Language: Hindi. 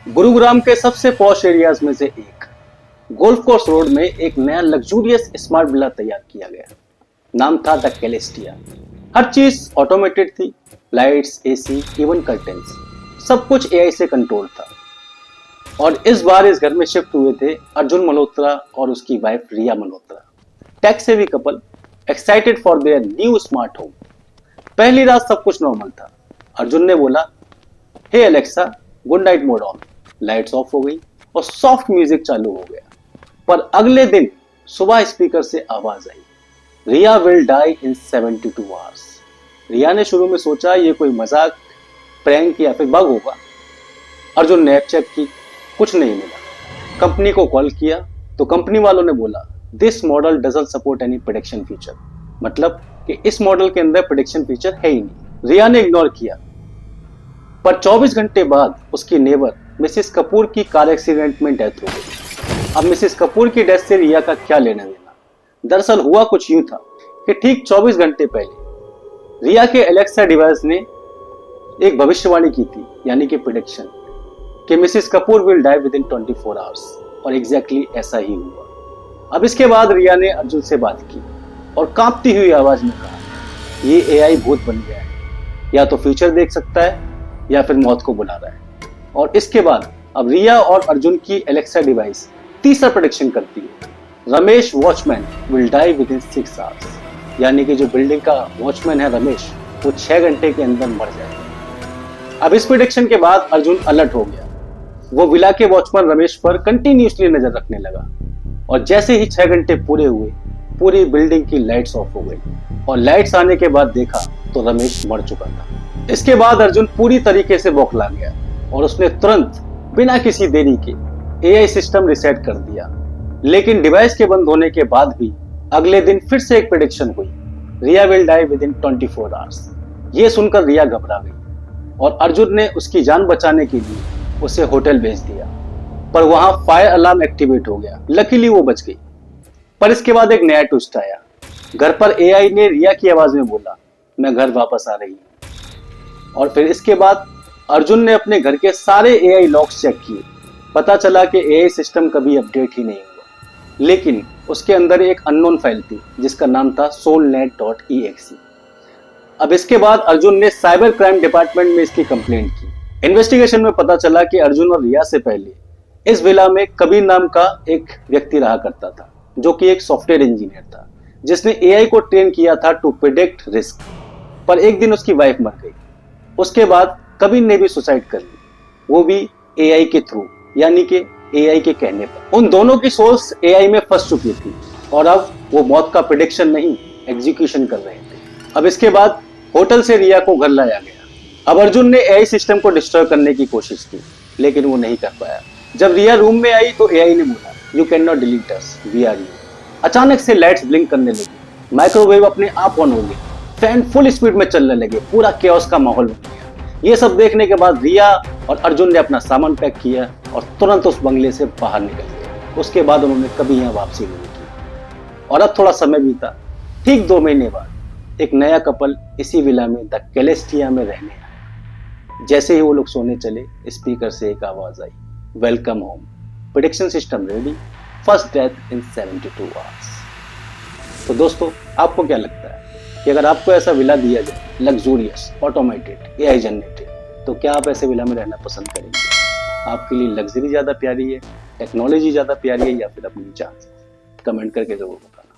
गुरुग्राम के सबसे पॉश एरियाज में से एक गोल्फ कोर्स रोड में एक नया लग्जूरियस स्मार्ट विला तैयार किया गया। नाम था द कैलेस्टिया। हर चीज ऑटोमेटेड थी, लाइट्स, एसी, इवन कर्टेन्स, सब कुछ एआई से कंट्रोल था। और इस बार इस घर में शिफ्ट हुए थे अर्जुन मल्होत्रा और उसकी wife Riya Malhotra, tech savvy couple, excited for their new smart home. पहली रात सब कुछ नॉर्मल था। अर्जुन ने बोला, hey Alexa, good night mode on. Lights off हो गई और सॉफ्ट म्यूजिक चालू हो गया। पर अगले दिन सुबह स्पीकर से आवाज आई, रिया विल डाई इन 72 आवर्स। रिया ने शुरू में सोचा ये कोई मजाक, प्रैंक या फिर बग होगा। अर्जुन ने ऐप चेक की, कुछ नहीं मिला। कंपनी को कॉल किया तो कंपनी वालों ने बोला, this model doesn't support any prediction feature, मतलब कि इस मॉडल के अंदर प्रेडिक्शन फीचर है ही नहीं। रिया ने इग्नोर किया। पर 24 घंटे बाद उसकी नेबर मिसेस कपूर की कार एक्सीडेंट में डेथ हो गई। अब मिसेस कपूर की डेथ से रिया का क्या लेना देना? दरअसल हुआ कुछ यूं था कि ठीक 24 घंटे पहले रिया के एलेक्सा डिवाइस ने एक भविष्यवाणी की थी, यानी कि प्रेडिक्शन, कि Mrs Kapoor will die within 24 hours, और एग्जैक्टली ऐसा ही हुआ। अब इसके बाद रिया ने अर्जुन से बात की और कांपती हुई आवाज में कहा, ये एआई भूत बन गया है, या तो फ्यूचर देख सकता है या फिर मौत को बुला रहा है। और इसके बाद अब रिया और अर्जुन की एलेक्सा डिवाइस तीसरा प्रेडिक्शन करती है, Ramesh watchman will die within 6 hours, यानी कि जो बिल्डिंग का वॉचमैन है रमेश, वो 6 घंटे के अंदर मर जाएगा। अब इस प्रेडिक्शन के बाद अर्जुन अलर्ट हो गया। वो विला के वॉचमैन रमेश पर कंटिन्यूसली नजर रखने लगा और जैसे ही 6 घंटे पूरे हुए, पूरी बिल्डिंग की लाइट्स ऑफ हो गई और लाइट्स आने के बाद देखा तो रमेश मर चुका था। इसके बाद अर्जुन पूरी तरीके से बौखला गया और उसने तुरंत बिना किसी देरी के एआई सिस्टम रिसेट कर दिया। लेकिन डिवाइस के बंद होने के बाद भी अगले दिन फिर से एक प्रेडिक्शन हुई, Riya will die within 24 hours. ये सुनकर रिया घबरा गई और अर्जुन ने उसकी जान बचाने के लिए उसे होटल भेज दिया, पर वहां फायर अलार्म एक्टिवेट हो गया। लकीली वो बच गई। पर इसके बाद एक नया ट्विस्ट आया। घर पर एआई ने रिया की आवाज में बोला, मैं घर वापस आ रही हूं। और फिर इसके बाद अर्जुन ने अपने घर के सारे एआई लॉक्स चेक किए। पता चला कि एआई सिस्टम कभी अपडेट ही नहीं हुआ, लेकिन उसके अंदर एक अननोन फाइल थी जिसका नाम था soulnet.exe। अब इसके बाद अर्जुन ने साइबर क्राइम डिपार्टमेंट में इसकी कंप्लेंट की। इन्वेस्टिगेशन में पता चला कि अर्जुन और रिया से पहले इस विला में कबीर नाम का एक व्यक्ति रहा करता था, जो कि एक सॉफ्टवेयर इंजीनियर था, जिसने एआई को ट्रेन किया था टू प्रिडिक्ट रिस्क। पर एक दिन उसकी वाइफ मर गई। उसके बाद कबीर ने भी सुसाइड कर ली, वो भी एआई के थ्रू, यानी कि एआई के कहने पर। उन दोनों की सोल्स एआई में फंस चुकी थी और अब वो मौत का प्रेडिक्शन नहीं, एग्जीक्यूशन कर रहे थे। अब इसके बाद होटल से रिया को घर लाया गया। अब अर्जुन ने एआई सिस्टम को डिस्ट्रॉय करने की कोशिश की, लेकिन वो नहीं कर पाया। जब रिया रूम में आई तो एआई ने बोला, you can not delete us, we are you. अचानक से लाइट्स ब्लिंक करने लगी, माइक्रोवेव अपने आप ऑन हो गई, फैन फुल स्पीड में चलने लगे, पूरा केओस का माहौल बन गया। ये सब देखने के बाद रिया और अर्जुन ने अपना सामान पैक किया और तुरंत उस बंगले से बाहर निकल गए। उसके बाद उन्होंने कभी यहाँ वापसी नहीं की। और अब थोड़ा समय बीता। ठीक 2 महीने बाद एक नया कपल इसी विला में द कैलेस्टिया में रहने आया। जैसे ही वो लोग सोने चले, स्पीकर से एक आवाज आई, welcome home, prediction system ready, first death in 72 hours. तो दोस्तों, आपको क्या लगता है कि अगर आपको ऐसा विला दिया जाए, लग्जूरियस, ऑटोमेटेड, एआई जनरेटेड, तो क्या आप ऐसे विला में रहना पसंद करेंगे? आपके लिए लग्जरी ज्यादा प्यारी है, टेक्नोलॉजी ज्यादा प्यारी है, या फिर अपनी जान? कमेंट करके जरूर बताना।